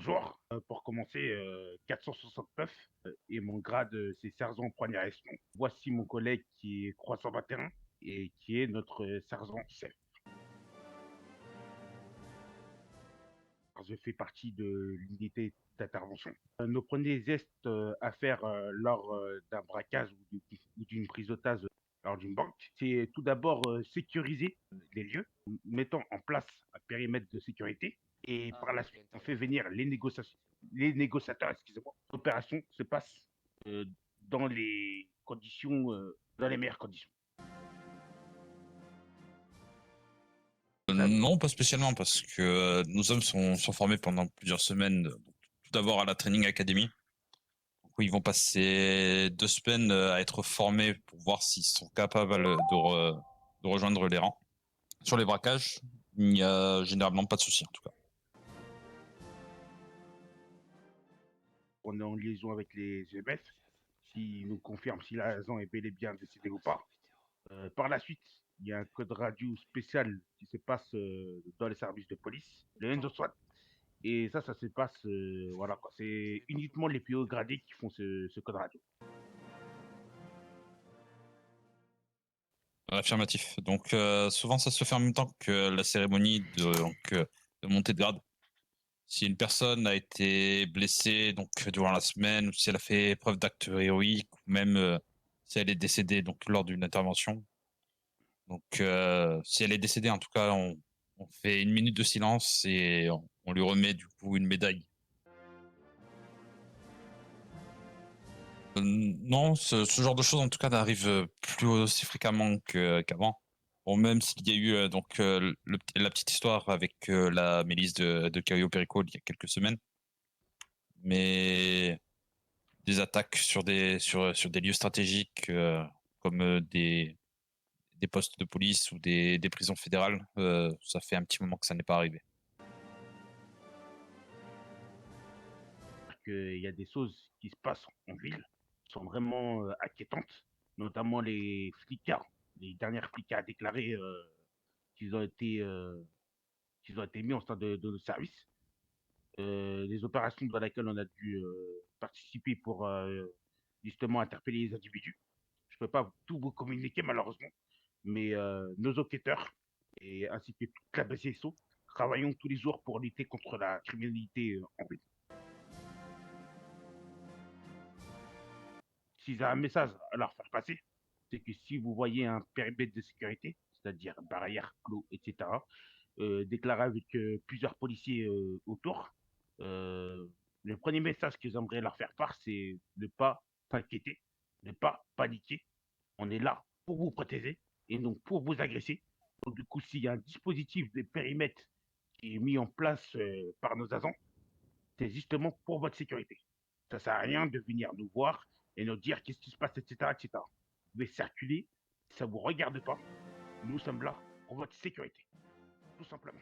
Bonjour. Pour commencer, 469 et mon grade, c'est sergent poignard espion. Voici mon collègue qui est 321 et qui est notre sergent chef. Je fais partie de l'unité d'intervention. Nos premiers gestes à faire lors d'un braquage ou d'une prise d'otage lors d'une banque, c'est tout d'abord sécuriser les lieux, mettant en place un périmètre de sécurité et par la suite, on fait venir les négociateurs, excusez-moi. L'opération se passe euh, dans les conditions, dans les meilleures conditions. Ça, Non, pas spécialement, parce que nos hommes sont formés pendant plusieurs semaines. Donc, tout d'abord à la Training Academy, où ils vont passer 2 semaines à être formés pour voir s'ils sont capables de rejoindre les rangs. Sur les braquages, il n'y a généralement pas de souci, en tout cas. on est en liaison avec les EMF, qui nous confirment si l'agent est bel et bien décédé ou pas. Par la suite, il y a un code radio spécial qui se passe dans les services de police, le Endo SWAT. Et ça se passe, voilà quoi. C'est uniquement les plus hauts gradés qui font ce code radio. Affirmatif. Donc souvent ça se fait en même temps que la cérémonie de montée de grade. Si une personne a été blessée donc durant la semaine, ou si elle a fait preuve d'actes héroïques, ou même si elle est décédée donc lors d'une intervention. Donc si elle est décédée, en tout cas, on fait 1 minute de silence et on lui remet du coup une médaille. Non, ce genre de choses en tout cas n'arrive plus aussi fréquemment qu'avant. Bon, même s'il y a eu la petite histoire avec la milice de Cayo Perico il y a quelques semaines, mais des attaques sur des lieux stratégiques comme des postes de police ou des prisons fédérales, ça fait un petit moment que ça n'est pas arrivé. Qu'il y a des choses qui se passent en ville qui sont vraiment inquiétantes, notamment les flicards. Les dernières flicards a déclaré qu'ils ont été, qu'ils ont été mis en stade de nos services. Les opérations dans lesquelles on a dû participer pour justement interpeller les individus. Je ne peux pas tout vous communiquer malheureusement, mais nos enquêteurs et ainsi que toute la BCSO travaillons tous les jours pour lutter contre la criminalité en ville. Si j'ai un message à leur faire passer, c'est que si vous voyez un périmètre de sécurité, c'est-à-dire barrière, clos, etc., déclaré avec plusieurs policiers autour, euh, le premier message que j'aimerais leur faire part, c'est ne pas s'inquiéter, ne pas paniquer. On est là pour vous protéger et donc pour vous agresser. Donc, du coup, s'il y a un dispositif de périmètre qui est mis en place par nos agents, c'est justement pour votre sécurité. Ça ne sert à rien de venir nous voir et nous dire qu'est-ce qui se passe, etc., etc. Vous pouvez circuler, ça ne vous regarde pas. Nous sommes là pour votre sécurité, tout simplement.